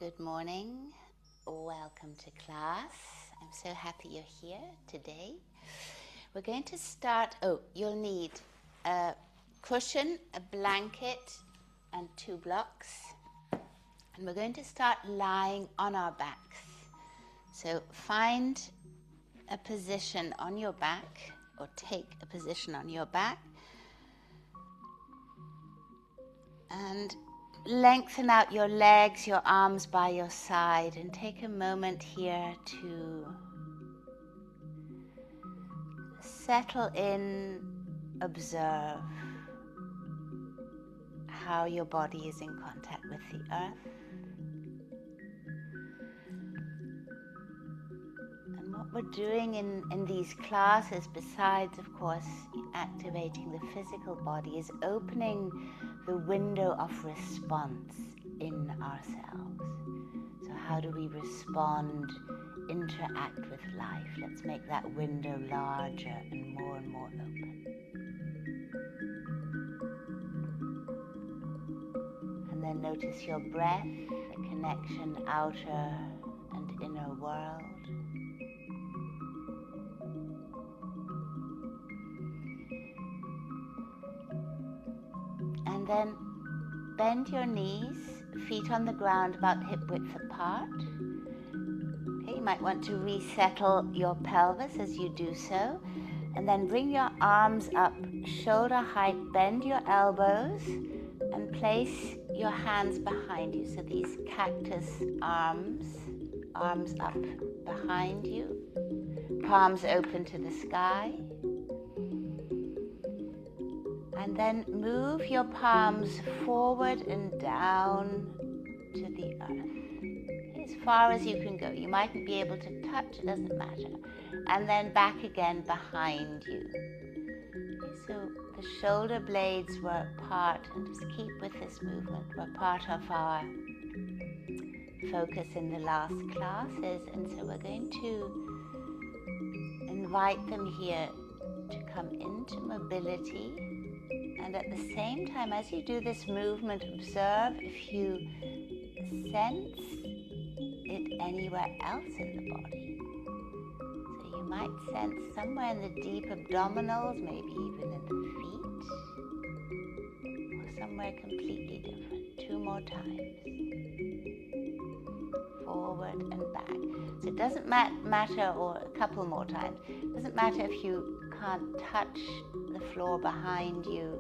Good morning. Welcome to class. I'm so happy you're here today. We're going to start. You'll need a cushion, a blanket, and 2 blocks. And we're going to start lying on our backs. So find a position on your back, or take a position on your back. And lengthen out your legs, your arms by your side, and take a moment here to settle in, observe how your body is in contact with the earth. And what we're doing in these classes, besides, of course, activating the physical body, is opening the window of response in ourselves. So how do we respond, interact with life? Let's make that window larger and more open. And then notice your breath, the connection outer and inner world. And then bend your knees, feet on the ground about hip width apart. Okay, you might want to resettle your pelvis as you do so. And then bring your arms up, shoulder height, bend your elbows, and place your hands behind you. So these cactus arms up behind you, palms open to the sky. And then move your palms forward and down to the earth. As far as you can go. You mightn't be able to touch, it doesn't matter. And then back again behind you. Okay, so the shoulder blades were part, and just keep with this movement, were part of our focus in the last classes. And so we're going to invite them here to come into mobility. And at the same time, as you do this movement, observe if you sense it anywhere else in the body. So you might sense somewhere in the deep abdominals, maybe even in the feet, or somewhere completely different. 2 more times. Forward and back. So it doesn't matter, or a couple more times. It doesn't matter if you can't touch the floor behind you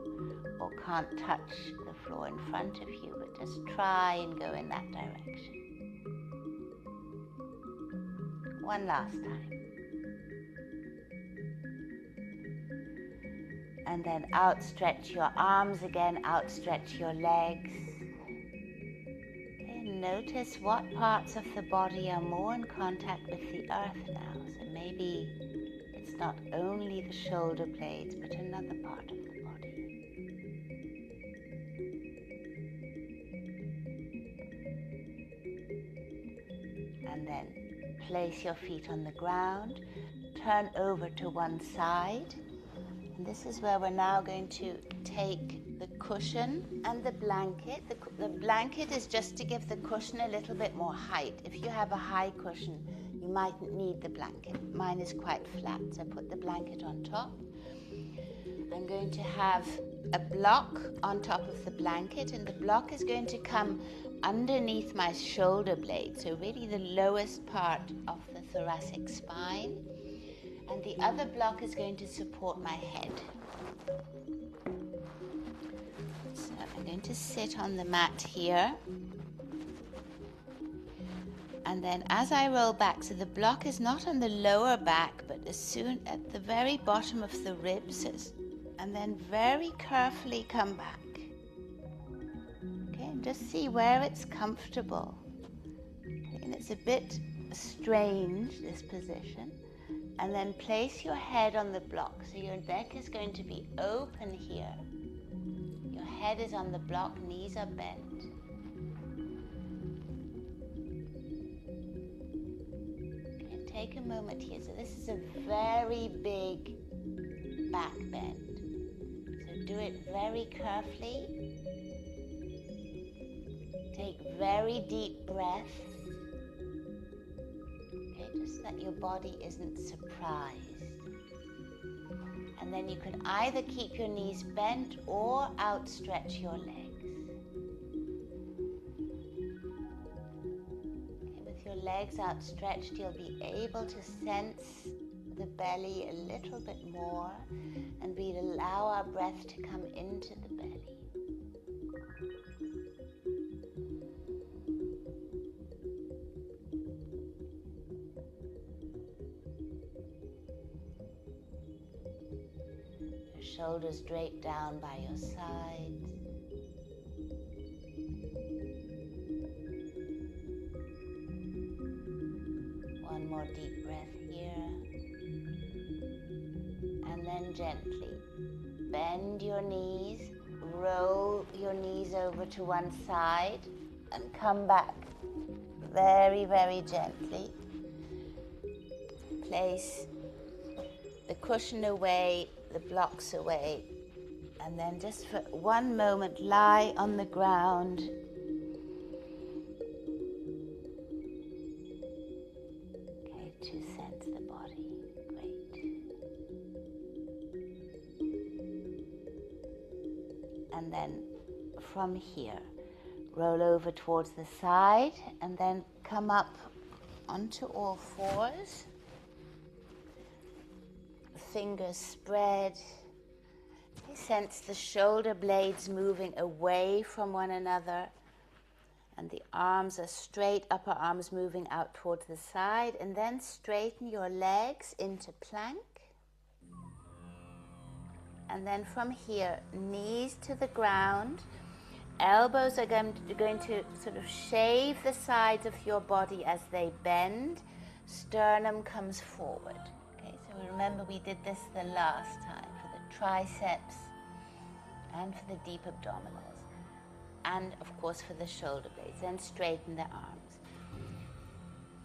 or can't touch the floor in front of you, but just try and go in that direction. One last time. And then outstretch your arms again, outstretch your legs. Okay, notice what parts of the body are more in contact with the earth now. So maybe it's not only the shoulder blades, but another part of the body. And then place your feet on the ground, turn over to one side. And this is where we're now going to take the cushion and the blanket. The blanket is just to give the cushion a little bit more height. If you have a high cushion, you mightn't need the blanket. Mine is quite flat, so put the blanket on top. I'm going to have a block on top of the blanket, and the block is going to come underneath my shoulder blade, so really the lowest part of the thoracic spine. And the other block is going to support my head. So I'm going to sit on the mat here. And then as I roll back, so the block is not on the lower back, but as soon at the very bottom of the ribs, and then very carefully come back. Okay, and just see where it's comfortable. Okay, and it's a bit strange, this position. And then place your head on the block. So your neck is going to be open here. Your head is on the block, knees are bent. And take a moment here. So this is a very big back bend. So do it very carefully. Take very deep breaths. Okay, just that your body isn't surprised. And then you can either keep your knees bent or outstretch your legs. Okay, with your legs outstretched, you'll be able to sense the belly a little bit more, and we'd allow our breath to come into the belly. Shoulders draped down by your sides. One more deep breath here. And then gently bend your knees, roll your knees over to one side and come back very, very gently. Place the cushion away, the blocks away, and then just for one moment lie on the ground. Okay, to sense the body. Great. And then from here, roll over towards the side and then come up onto all fours. Fingers spread. Sense the shoulder blades moving away from one another, and the arms are straight, upper arms moving out towards the side, and then straighten your legs into plank. And then from here, knees to the ground, elbows are going to sort of shave the sides of your body as they bend, sternum comes forward. So remember we did this the last time for the triceps and for the deep abdominals, and of course for the shoulder blades. Then straighten the arms.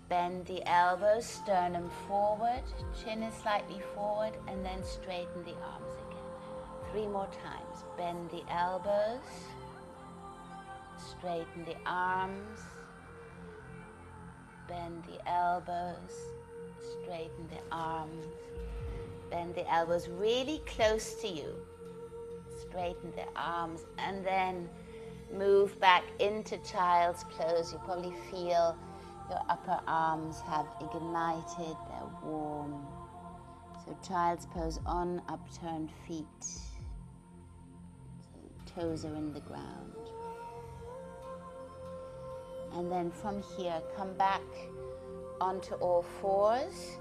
Bend the elbows, sternum forward, chin is slightly forward, and then straighten the arms again. 3 more times. Bend the elbows, straighten the arms, bend the elbows, straighten the arms, bend the elbows really close to you, straighten the arms, and then move back into child's pose. You probably feel your upper arms have ignited, they're warm. So child's pose on upturned feet. So toes are in the ground. And then from here, come back onto all fours.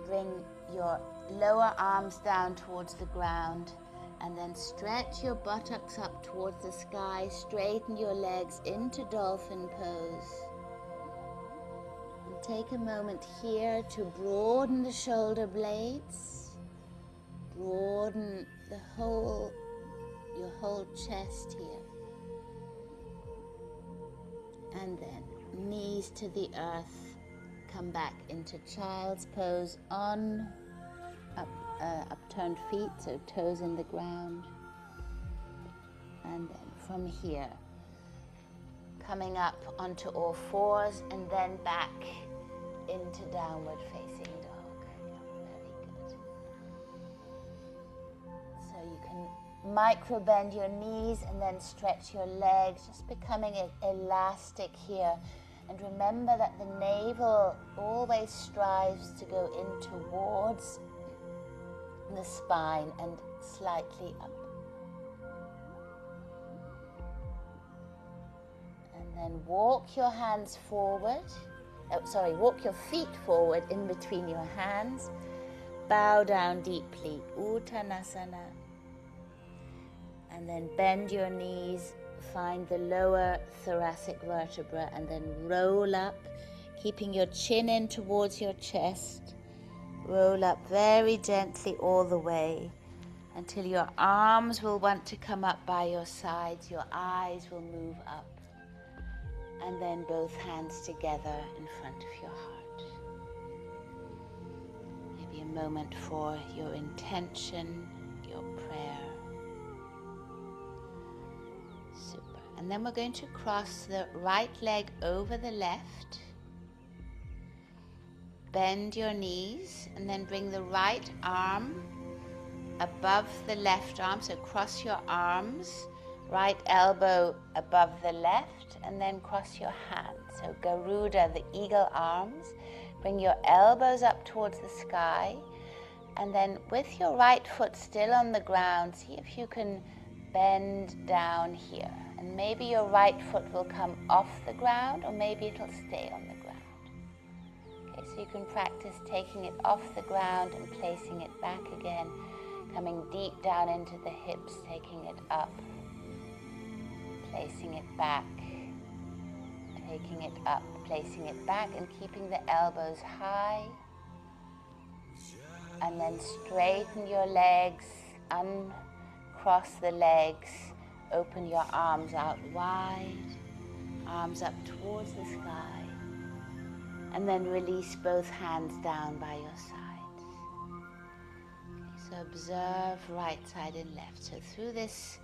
Bring your lower arms down towards the ground, and then stretch your buttocks up towards the sky. Straighten your legs into dolphin pose. And take a moment here to broaden the shoulder blades. Broaden your whole chest here. And then knees to the earth. Come back into child's pose on upturned feet, so toes in the ground. And then from here, coming up onto all fours and then back into downward facing dog. Very good. So you can micro bend your knees and then stretch your legs, just becoming elastic here. And remember that the navel always strives to go in towards the spine and slightly up. And then walk your hands forward. Walk your feet forward in between your hands. Bow down deeply, Uttanasana. And then bend your knees. Find the lower thoracic vertebra and then roll up, keeping your chin in towards your chest. Roll up very gently all the way until your arms will want to come up by your sides, your eyes will move up, and then both hands together in front of your heart. Maybe a moment for your intention, your prayer. Super. And then we're going to cross the right leg over the left. Bend your knees and then bring the right arm above the left arm. So cross your arms, right elbow above the left, and then cross your hands. So Garuda, the eagle arms. Bring your elbows up towards the sky. And then with your right foot still on the ground, see if you can bend down here. And maybe your right foot will come off the ground, or maybe it'll stay on the ground. Okay, so you can practice taking it off the ground and placing it back again, coming deep down into the hips, taking it up, placing it back, taking it up, placing it back, and keeping the elbows high. And then straighten your legs, uncross the legs, open your arms out wide, arms up towards the sky, and then release both hands down by your sides. So observe right side and left. So through this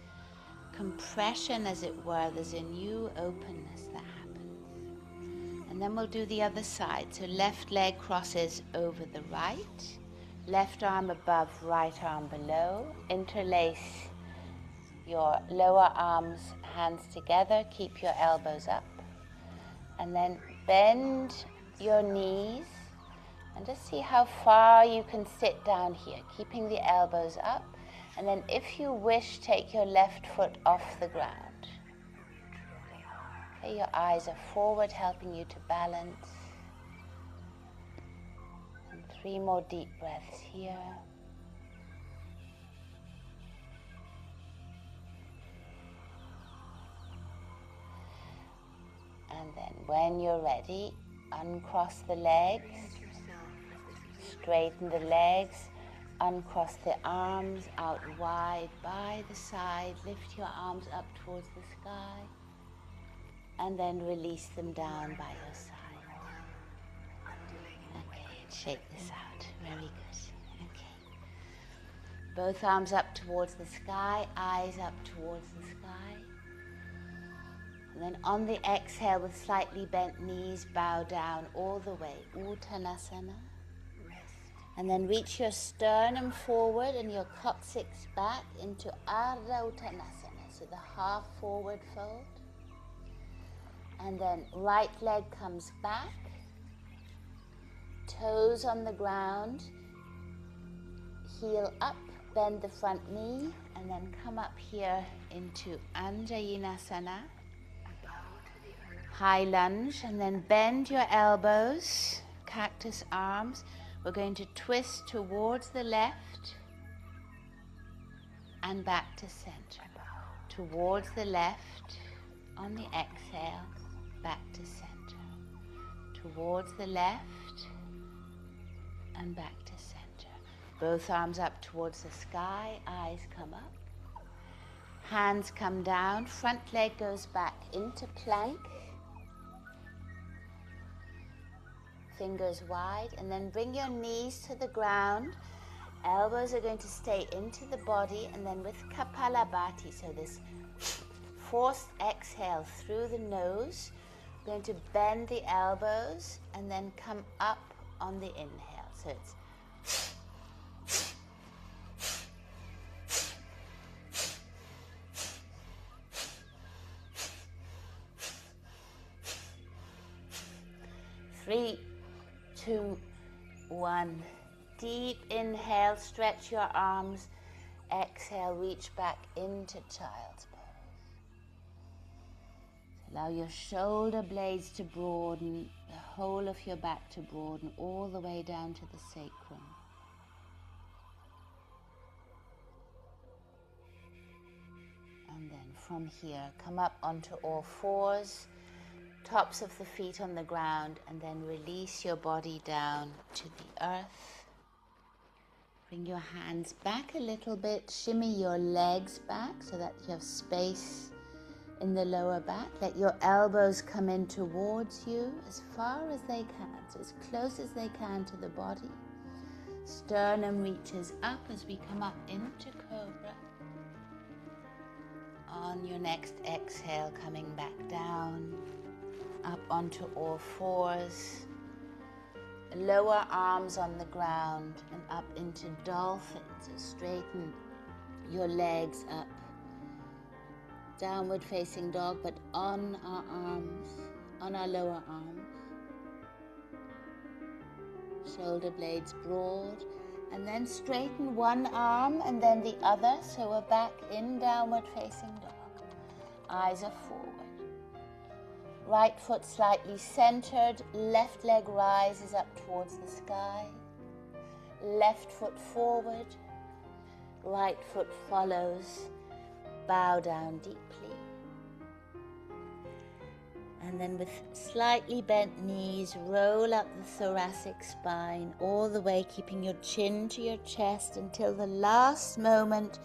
compression, as it were, there's a new openness that happens. And then we'll do the other side. So left leg crosses over the right, left arm above, right arm below. Interlace your lower arms, hands together, keep your elbows up. And then bend your knees and just see how far you can sit down here, keeping the elbows up. And then if you wish, take your left foot off the ground. Okay, your eyes are forward, helping you to balance. And 3 more deep breaths here. And then when you're ready, uncross the legs, straighten the legs, uncross the arms out wide by the side, lift your arms up towards the sky, and then release them down by your side. Okay, and shake this out. Very good. Okay. Both arms up towards the sky, eyes up towards the sky. And then on the exhale, with slightly bent knees, bow down all the way, Uttanasana. And then reach your sternum forward and your coccyx back into Ardha Uttanasana, so the half forward fold. And then right leg comes back, toes on the ground, heel up, bend the front knee, and then come up here into Anjayinasana. High lunge, and then bend your elbows, cactus arms. We're going to twist towards the left and back to center. Towards the left on the exhale, back to center. Towards the left and back to center. Both arms up towards the sky, eyes come up. Hands come down, front leg goes back into plank. Fingers wide, and then bring your knees to the ground. Elbows are going to stay into the body, and then with Kapalabhati, so this forced exhale through the nose, we're going to bend the elbows and then come up on the inhale. So it's three, 2, 1. Deep inhale, stretch your arms. Exhale, reach back into child's pose. Allow your shoulder blades to broaden, the whole of your back to broaden, all the way down to the sacrum. And then from here, come up onto all fours. Tops of the feet on the ground, and then release your body down to the earth. Bring your hands back a little bit, shimmy your legs back so that you have space in the lower back. Let your elbows come in towards you as far as they can, so as close as they can to the body. Sternum reaches up as we come up into Cobra. On your next exhale, coming back down, up onto all fours. Lower arms on the ground and up into dolphin. So straighten your legs up. Downward facing dog, but on our arms, on our lower arms. Shoulder blades broad. And then straighten one arm and then the other. So we're back in downward facing dog. Eyes are forward. Right foot slightly centered, left leg rises up towards the sky. Left foot forward, right foot follows. Bow down deeply. And then with slightly bent knees, roll up the thoracic spine all the way, keeping your chin to your chest until the last moment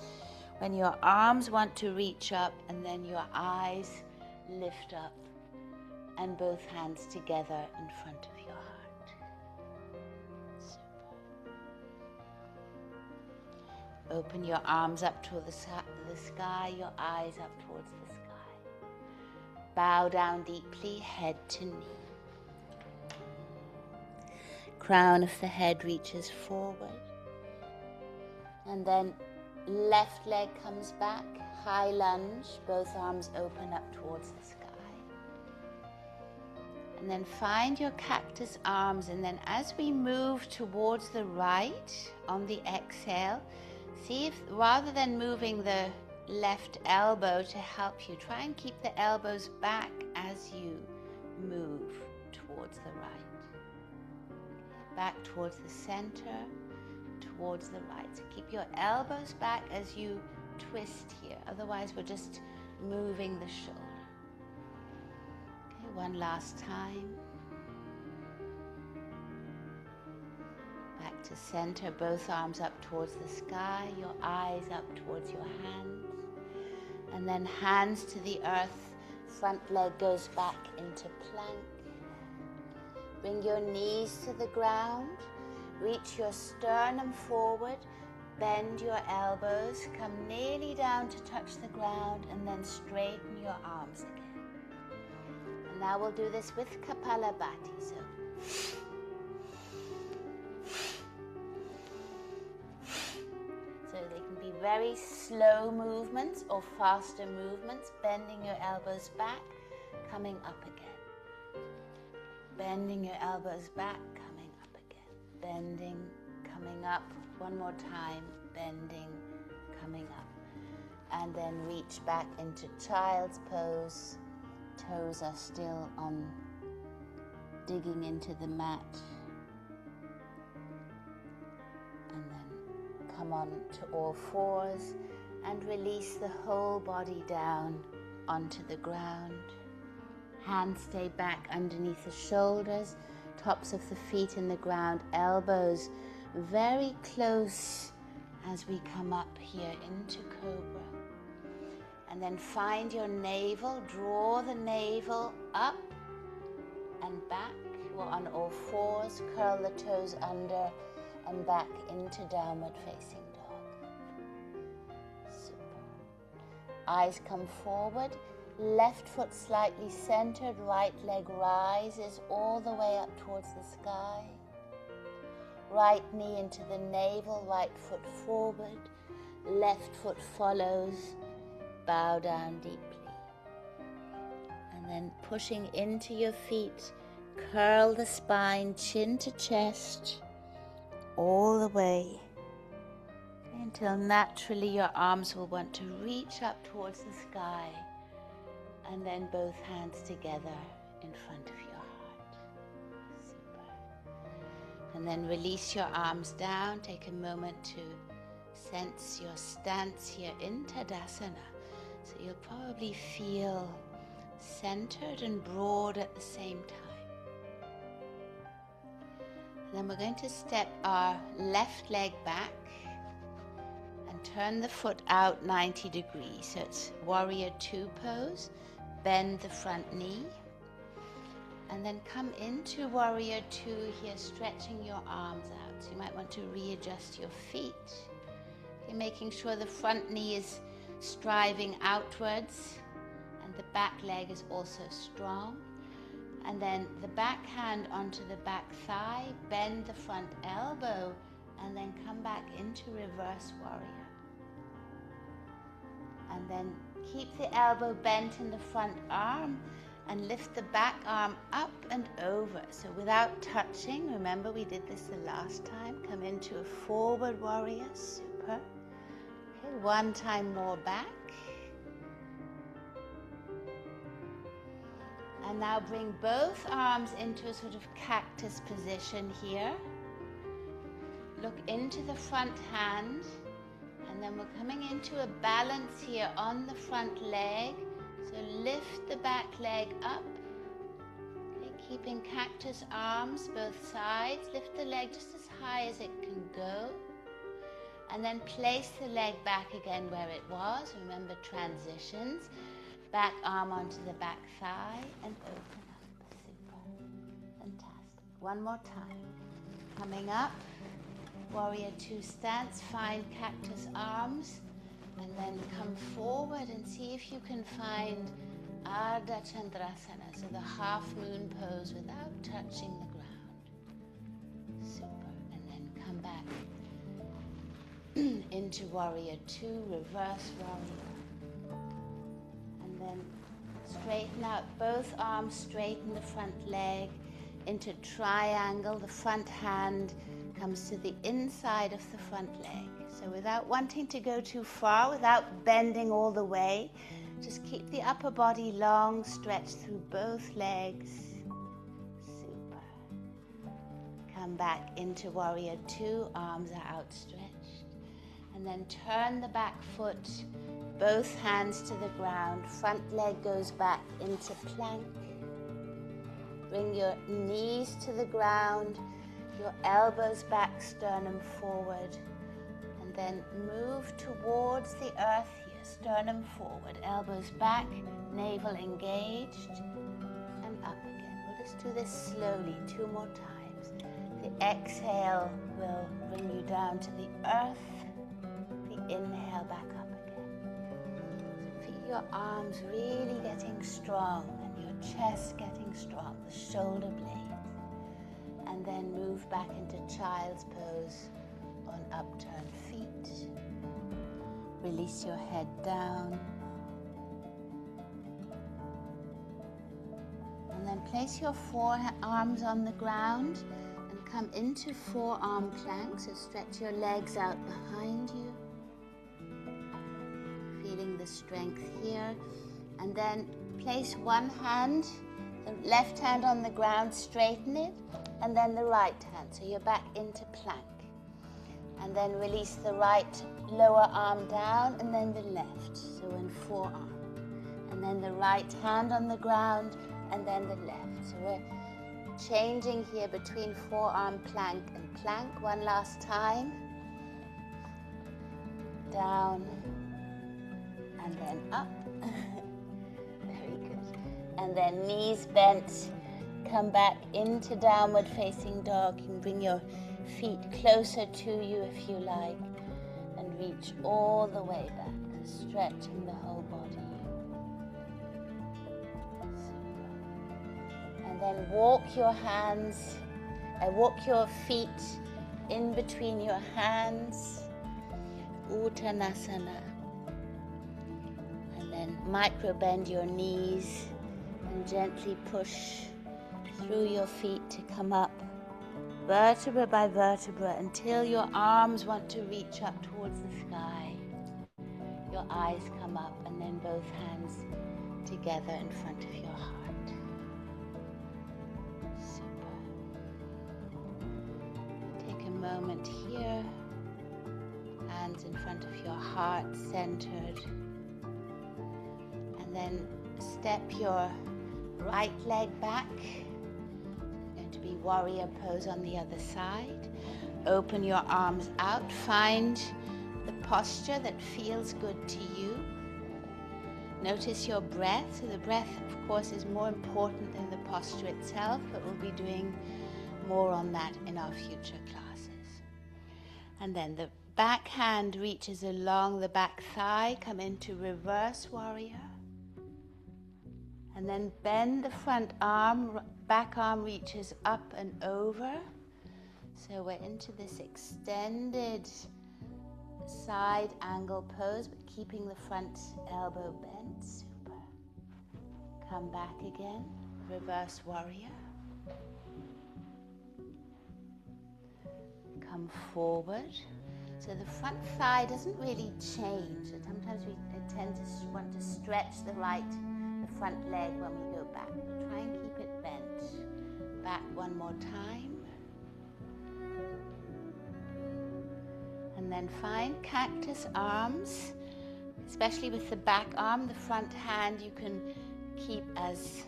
when your arms want to reach up and then your eyes lift up. And both hands together in front of your heart. Super. Open your arms up to the sky, your eyes up towards the sky. Bow down deeply, head to knee. Crown of the head reaches forward. And then left leg comes back, high lunge, both arms open up towards the sky. And then find your cactus arms, and then as we move towards the right on the exhale, see if rather than moving the left elbow to help you, try and keep the elbows back as you move towards the right. Back towards the center, towards the right. So keep your elbows back as you twist here, otherwise we're just moving the shoulder. One last time. Back to center, both arms up towards the sky, your eyes up towards your hands. And then hands to the earth, front leg goes back into plank. Bring your knees to the ground, reach your sternum forward, bend your elbows, come nearly down to touch the ground, and then straighten your arms again. Now we'll do this with Kapalabhati. So they can be very slow movements or faster movements, bending your elbows back, coming up again. Bending your elbows back, coming up again. Bending, coming up. One more time, bending, coming up. And then reach back into child's pose. Toes are still on, digging into the mat. And then come on to all fours and release the whole body down onto the ground. Hands stay back underneath the shoulders, tops of the feet in the ground, elbows very close as we come up here into Cobra. And then find your navel, draw the navel up and back. We're on all fours, curl the toes under and back into downward facing dog. Super. Eyes come forward, left foot slightly centered, right leg rises all the way up towards the sky. Right knee into the navel, right foot forward, left foot follows. Bow down deeply. And then pushing into your feet, curl the spine, chin to chest, all the way until naturally your arms will want to reach up towards the sky, and then both hands together in front of your heart. Super. And then release your arms down. Take a moment to sense your stance here in Tadasana. So you'll probably feel centered and broad at the same time. And then we're going to step our left leg back and turn the foot out 90 degrees. So it's warrior two pose. Bend the front knee. And then come into warrior two here, stretching your arms out. So you might want to readjust your feet. Okay, making sure the front knee is striving outwards, and the back leg is also strong. And then the back hand onto the back thigh, bend the front elbow, and then come back into reverse warrior. And then keep the elbow bent in the front arm and lift the back arm up and over. So without touching, remember we did this the last time, come into a forward warrior, super. Okay, one time more back. And now bring both arms into a sort of cactus position here. Look into the front hand, and then we're coming into a balance here on the front leg. So lift the back leg up, okay, keeping cactus arms both sides. Lift the leg just as high as it can go. And then place the leg back again where it was. Remember transitions. Back arm onto the back thigh and open up. Super. Fantastic. One more time. Coming up. Warrior two stance. Find cactus arms. And then come forward and see if you can find Ardha Chandrasana, so the half moon pose without touching the ground. Super. And then come back into warrior two, reverse warrior. And then straighten out both arms, straighten the front leg into triangle. The front hand comes to the inside of the front leg. So without wanting to go too far, without bending all the way, just keep the upper body long, stretch through both legs. Super. Come back into warrior two, arms are outstretched. And then turn the back foot, both hands to the ground, front leg goes back into plank. Bring your knees to the ground, your elbows back, sternum forward. And then move towards the earth here, sternum forward, elbows back, navel engaged, and up again. We'll just do this slowly, 2 more times. The exhale will bring you down to the earth. The inhale back up again. So feel your arms really getting strong and your chest getting strong, the shoulder blades. And then move back into child's pose on upturned feet. Release your head down. And then place your forearms on the ground and come into forearm plank. So stretch your legs out behind you. Feeling the strength here. And then place one hand, the left hand on the ground, straighten it, and then the right hand. So you're back into plank. And then release the right lower arm down and then the left. So in forearm. And then the right hand on the ground and then the left. So we're changing here between forearm plank and plank. One last time. Down and then up. Very good. And then knees bent. Come back into downward facing dog. You can bring your feet closer to you if you like, and reach all the way back, stretching the whole body. Super. And then walk your feet in between your hands, Uttanasana. And then micro bend your knees and gently push through your feet to come up vertebra by vertebra until your arms want to reach up towards the sky. Your eyes come up and then both hands together in front of your heart. Super. Take a moment here, hands in front of your heart, centered. And then step your right leg back. Be warrior pose on the other side. Open your arms out. Find the posture that feels good to you. Notice your breath. So the breath, of course, is more important than the posture itself, but we'll be doing more on that in our future classes. And then the back hand reaches along the back thigh, come into reverse warrior. And then bend the front arm, back arm reaches up and over. So we're into this extended side angle pose, but keeping the front elbow bent. Super. Come back again, reverse warrior. Come forward. So the front thigh doesn't really change. Sometimes we tend to want to stretch the front leg when we go back. But try and keep it bent. Back one more time. And then find cactus arms, especially with the back arm. The front hand you can keep as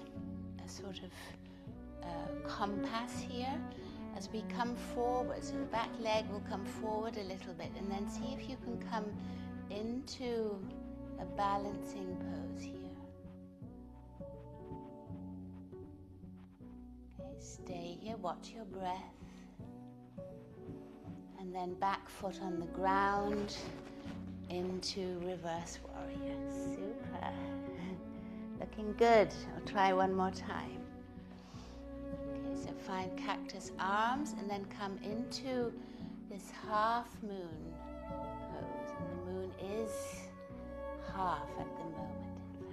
a sort of compass here. As we come forward, so the back leg will come forward a little bit, and then see if you can come into a balancing pose here. Okay, stay here, watch your breath. And then back foot on the ground into reverse warrior. Super. Looking good. I'll try one more time. So find cactus arms and then come into this half moon pose. And the moon is half at the moment, in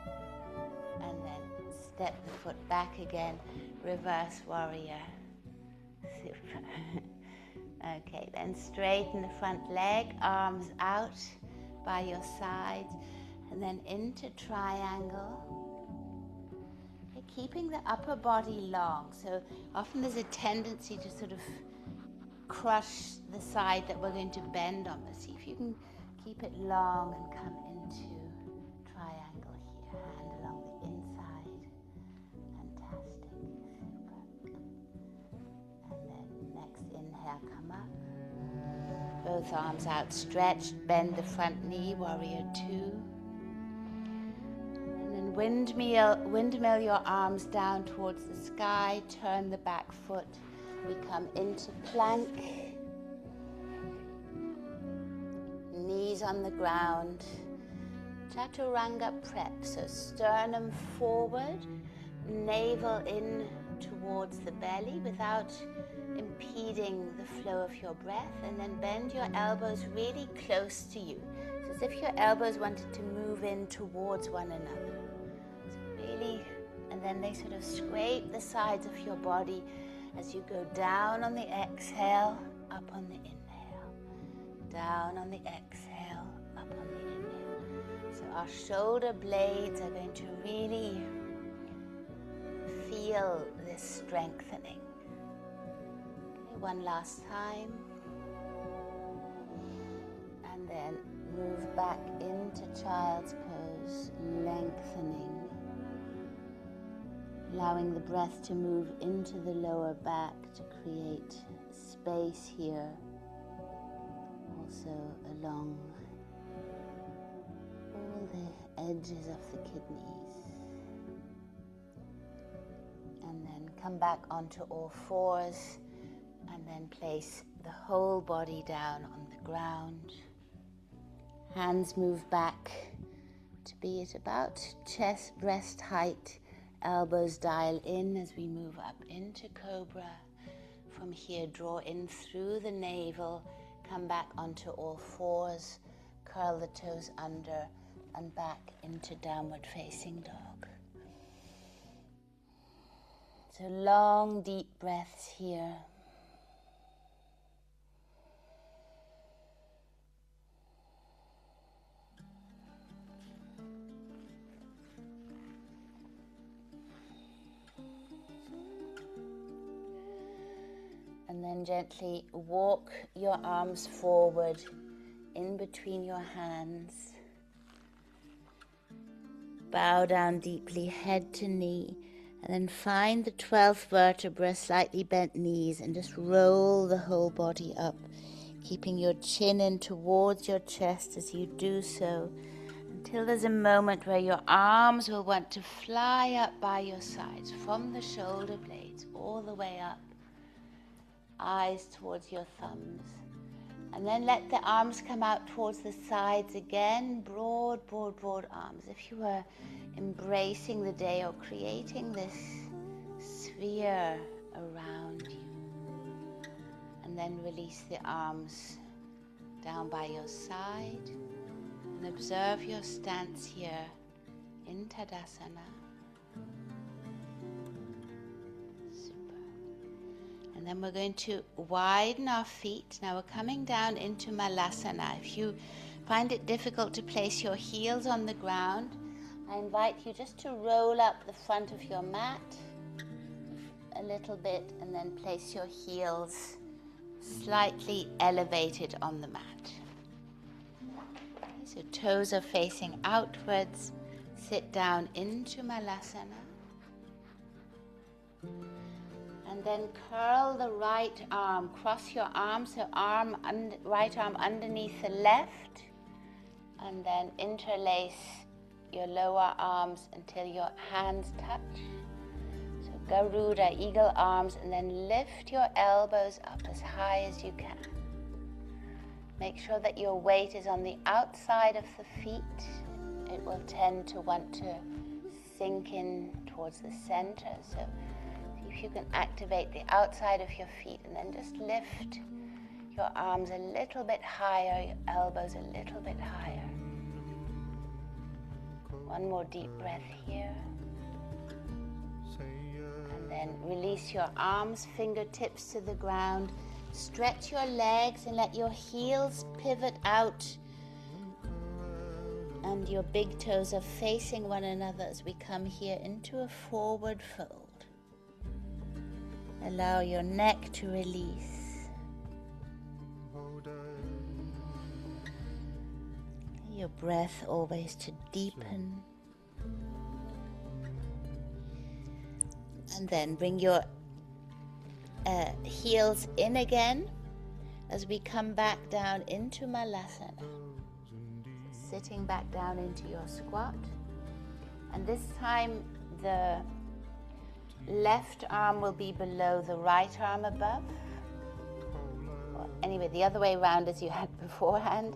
fact. And then step the foot back again, reverse warrior. Super. Okay, then straighten the front leg, arms out by your side, and then into triangle. Keeping the upper body long, so often there's a tendency to sort of crush the side that we're going to bend on. But see if you can keep it long and come into triangle here, hand along the inside. Fantastic, super. And then next inhale, come up. Both arms outstretched, bend the front knee, warrior two. Windmill your arms down towards the sky, turn the back foot. We come into plank. Knees on the ground. Chaturanga prep, so sternum forward, navel in towards the belly without impeding the flow of your breath, and then bend your elbows really close to you. So as if your elbows wanted to move in towards one another. And then they sort of scrape the sides of your body as you go down on the exhale, up on the inhale. Down on the exhale, up on the inhale. So our shoulder blades are going to really feel this strengthening. Okay, one last time. And then move back into child's pose, lengthening. Allowing the breath to move into the lower back to create space here, also along all the edges of the kidneys. And then come back onto all fours and then place the whole body down on the ground. Hands move back to be at about chest, breast height. Elbows dial in as we move up into cobra. From here, draw in through the navel, come back onto all fours, curl the toes under and back into downward facing dog. So long, deep breaths here. And then gently walk your arms forward in between your hands. Bow down deeply, head to knee, and then find the 12th vertebra, slightly bent knees, and just roll the whole body up, keeping your chin in towards your chest as you do so, until there's a moment where your arms will want to fly up by your sides, from the shoulder blades all the way up. Eyes towards your thumbs. And then let the arms come out towards the sides again. Broad, broad, broad arms. If you were embracing the day or creating this sphere around you. And then release the arms down by your side. And observe your stance here in Tadasana. And then we're going to widen our feet. Now we're coming down into Malasana. If you find it difficult to place your heels on the ground, I invite you just to roll up the front of your mat a little bit and then place your heels slightly elevated on the mat. Okay, so toes are facing outwards. Sit down into Malasana. And then curl the right arm, cross your arm, so right arm underneath the left, and then interlace your lower arms until your hands touch. So Garuda, eagle arms, and then lift your elbows up as high as you can. Make sure that your weight is on the outside of the feet. It will tend to want to sink in towards the center, so if you can activate the outside of your feet and then just lift your arms a little bit higher, your elbows a little bit higher. One more deep breath here. And then release your arms, fingertips to the ground. Stretch your legs and let your heels pivot out. And your big toes are facing one another as we come here into a forward fold. Allow your neck to release. Your breath always to deepen. And then bring your heels in again as we come back down into Malasana. Sitting back down into your squat. And this time the left arm will be below the right arm above. Or anyway, the other way around as you had beforehand.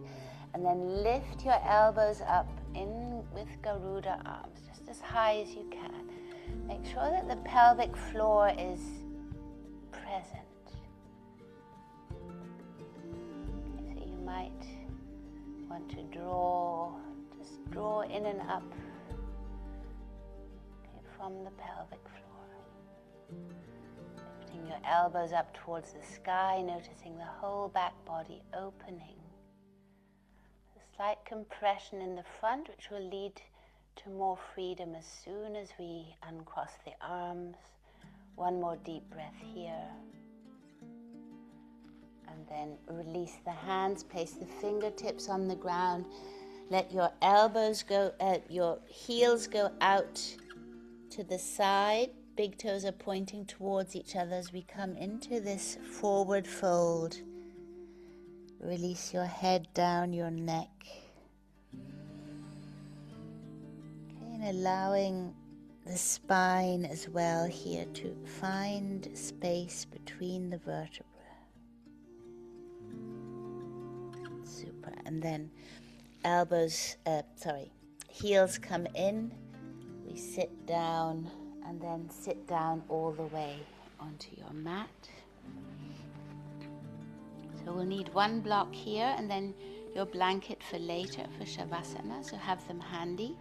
And then lift your elbows up in with Garuda arms, just as high as you can. Make sure that the pelvic floor is present. Okay, so you might want to just draw in and up from the pelvic floor. Lifting your elbows up towards the sky, noticing the whole back body opening. A slight compression in the front, which will lead to more freedom as soon as we uncross the arms. One more deep breath here. And then release the hands, place the fingertips on the ground. Let your elbows go, your heels go out to the side. Big toes are pointing towards each other as we come into this forward fold. Release your head down, your neck. Okay, and allowing the spine as well here to find space between the vertebrae. Super. And then heels come in. We sit down and then sit down all the way onto your mat. So we'll need one block here and then your blanket for later for Shavasana, so have them handy.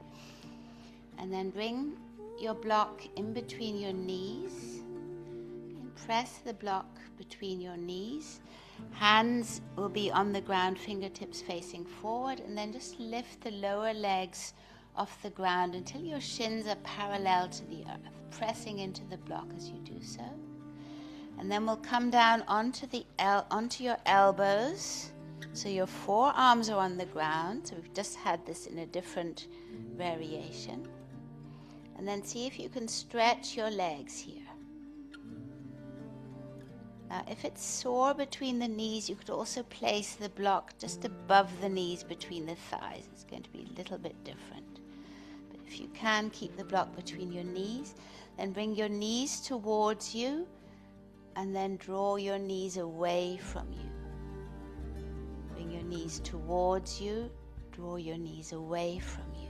And then bring your block in between your knees and press the block between your knees. Hands will be on the ground, fingertips facing forward, and then just lift the lower legs off the ground until your shins are parallel to the earth, pressing into the block as you do so. And then we'll come down onto your elbows, so your forearms are on the ground. So we've just had this in a different variation. And then see if you can stretch your legs here. Now, if it's sore between the knees, you could also place the block just above the knees between the thighs. It's going to be a little bit different. But if you can, keep the block between your knees. Then bring your knees towards you and then draw your knees away from you. knees towards you, draw your knees away from you.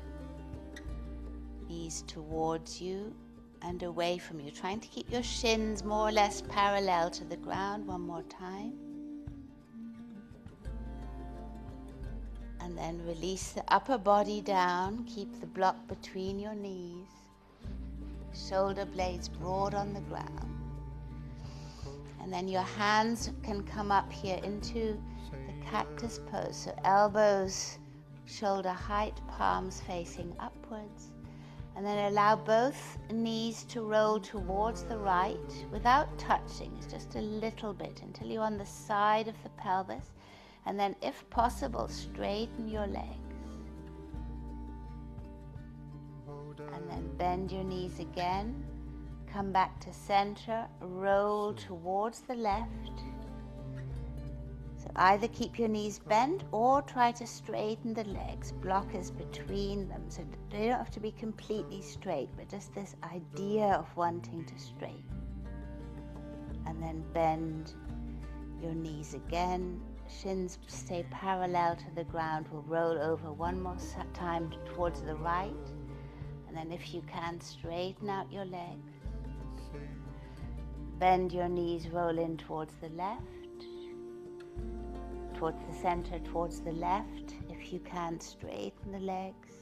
Knees towards you and away from you, trying to keep your shins more or less parallel to the ground. One more time. And then release the upper body down, keep the block between your knees, shoulder blades broad on the ground. And then your hands can come up here into the cactus pose, so elbows shoulder height, palms facing upwards. And then allow both knees to roll towards the right without touching. It's just a little bit until you're on the side of the pelvis. And then, if possible, straighten your legs. And then bend your knees again. Come back to center. Roll towards the left. So either keep your knees bent or try to straighten the legs. Block is between them. So they don't have to be completely straight, but just this idea of wanting to straighten. And then bend your knees again. Shins stay parallel to the ground. We'll roll over one more time towards the right. And then if you can, straighten out your legs. Bend your knees, roll in towards the left. Towards the center, towards the left. If you can, straighten the legs.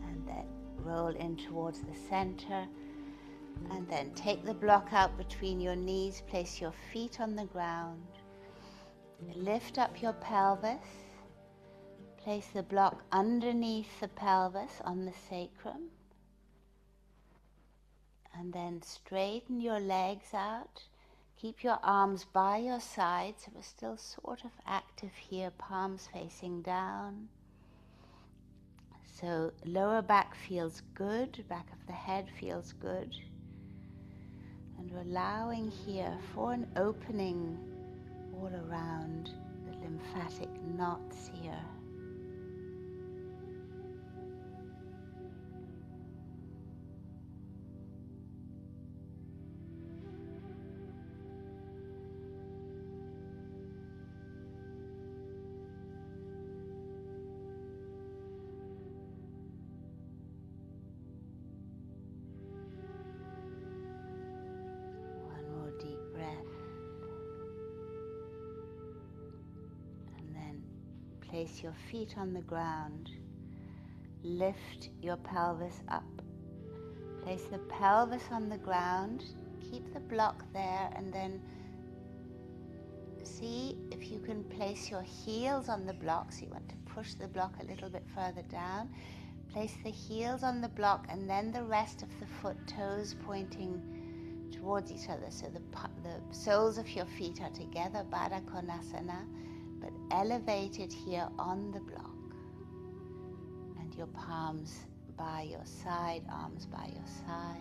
And then roll in towards the center. And then take the block out between your knees, place your feet on the ground, lift up your pelvis, place the block underneath the pelvis on the sacrum, and then straighten your legs out. Keep your arms by your sides, so we're still sort of active here, palms facing down. So lower back feels good, back of the head feels good. And we're allowing here for an opening all around the lymphatic knots here. Place your feet on the ground. Lift your pelvis up. Place the pelvis on the ground. Keep the block there and then see if you can place your heels on the block. So you want to push the block a little bit further down. Place the heels on the block and then the rest of the foot, toes pointing towards each other. So the soles of your feet are together, Baddha Konasana, but elevated here on the block. And your palms by your side, arms by your side.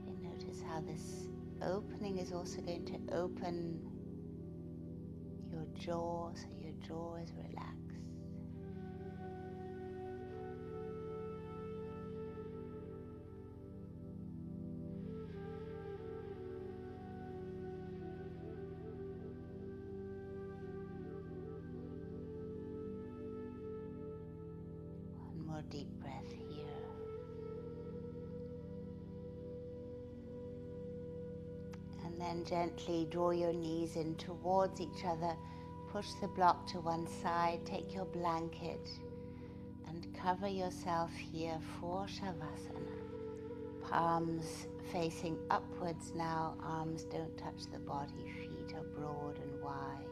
Okay, notice how this opening is also going to open your jaw, so your jaw is relaxed. Deep breath here. And then gently draw your knees in towards each other. Push the block to one side. Take your blanket and cover yourself here for Shavasana. Palms facing upwards now. Arms don't touch the body. Feet are broad and wide.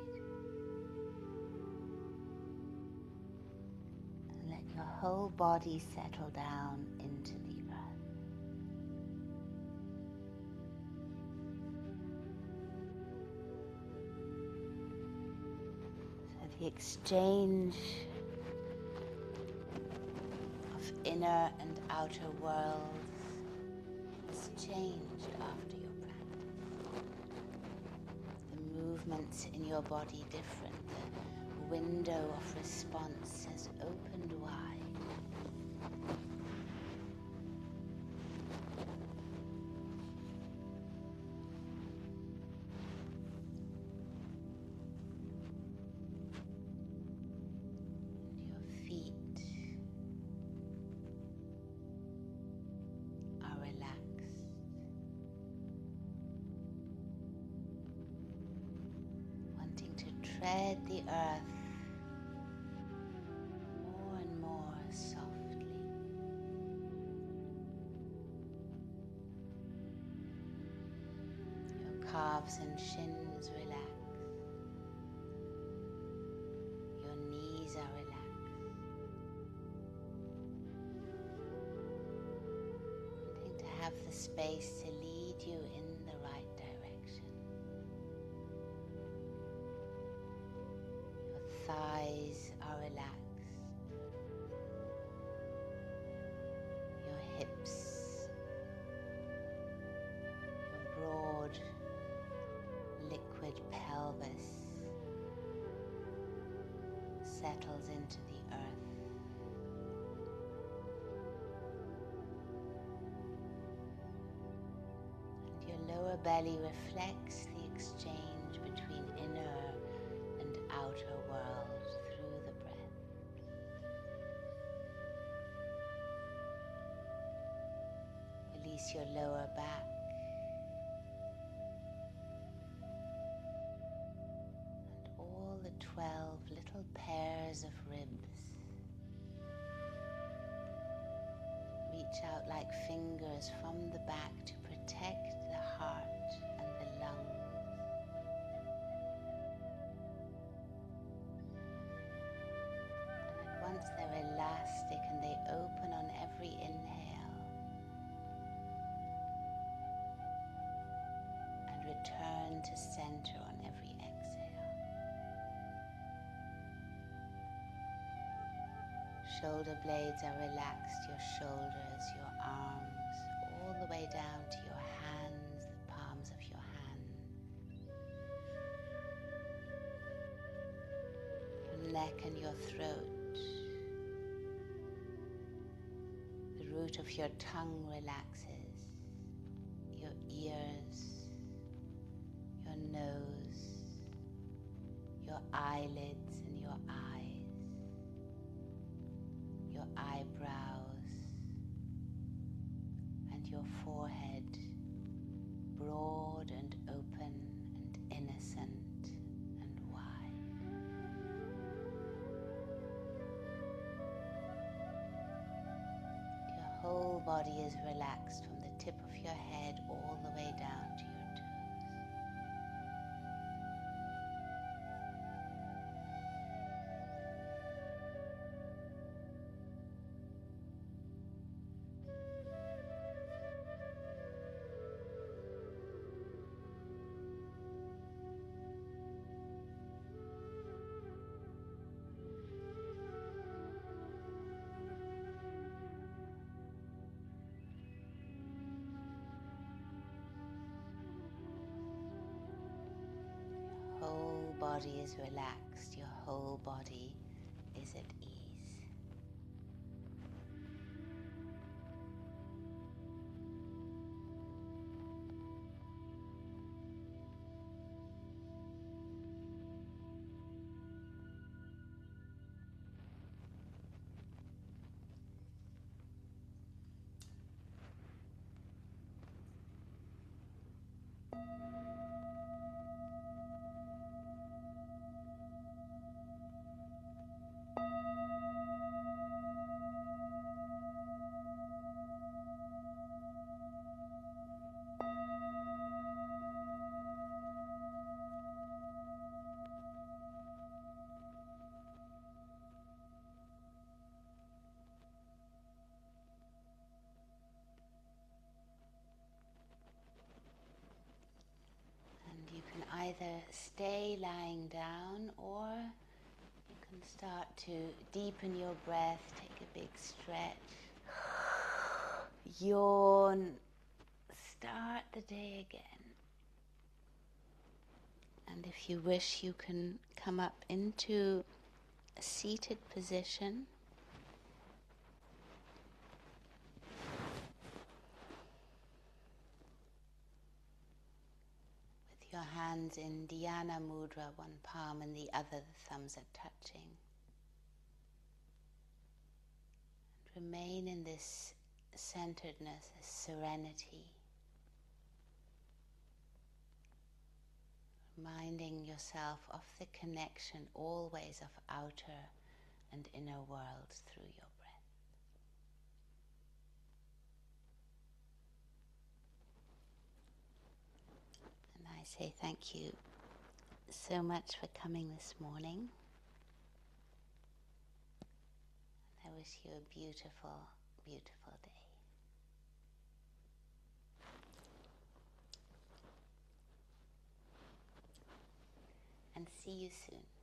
Your whole body settle down into the earth. So the exchange of inner and outer worlds has changed after your practice. The movements in your body different. The window of response has opened wide. tread the earth more and more softly. Your calves and shins relax. Your knees are relaxed. Wanting to have the space to lead you in the right direction. Your thighs are relaxed. Your hips, your broad, liquid pelvis settles into the earth. And your lower belly reflects the exchange between inner and outer world through the breath. Release your lower back. And all the 12 little pairs of ribs. Reach out like fingers from the back to protect the heart and the lungs. And once they're elastic and they open on every inhale, and return to center on every exhale. Shoulder blades are relaxed, your shoulders, your arms, all the way down to your hands, the palms of your hand. Your neck and your throat. The root of your tongue relaxes. Your ears, your nose, your eyelids and your eyes. Your eyebrows and your forehead, broad and open and innocent and wide. Your whole body is relaxed from the tip of your head all the way down to your toes. Whole body is relaxed, your whole body is at ease. And you can either stay lying down or you can start to deepen your breath, take a big stretch, yawn, start the day again. And if you wish, you can come up into a seated position. With your hands in Dhyana Mudra, one palm and the other, the thumbs are touching. And remain in this centeredness, this serenity. Reminding yourself of the connection always of outer and inner worlds through your breath. And I say thank you so much for coming this morning. And I wish you a beautiful, beautiful day. And see you soon.